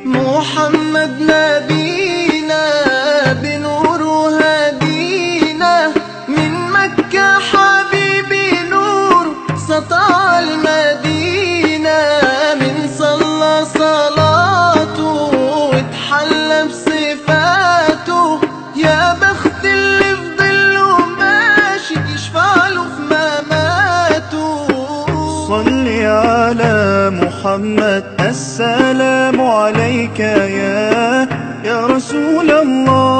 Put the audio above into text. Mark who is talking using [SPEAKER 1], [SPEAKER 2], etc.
[SPEAKER 1] محمد نبينا بنور هدينا من مكة حبيبي نور سطع المدينة من صلى صلاته واتحلى بصفاته يا بخت اللي في ظله ماشي يشفع له في مماته.
[SPEAKER 2] صلي على محمد السلام عليك يا رسول الله.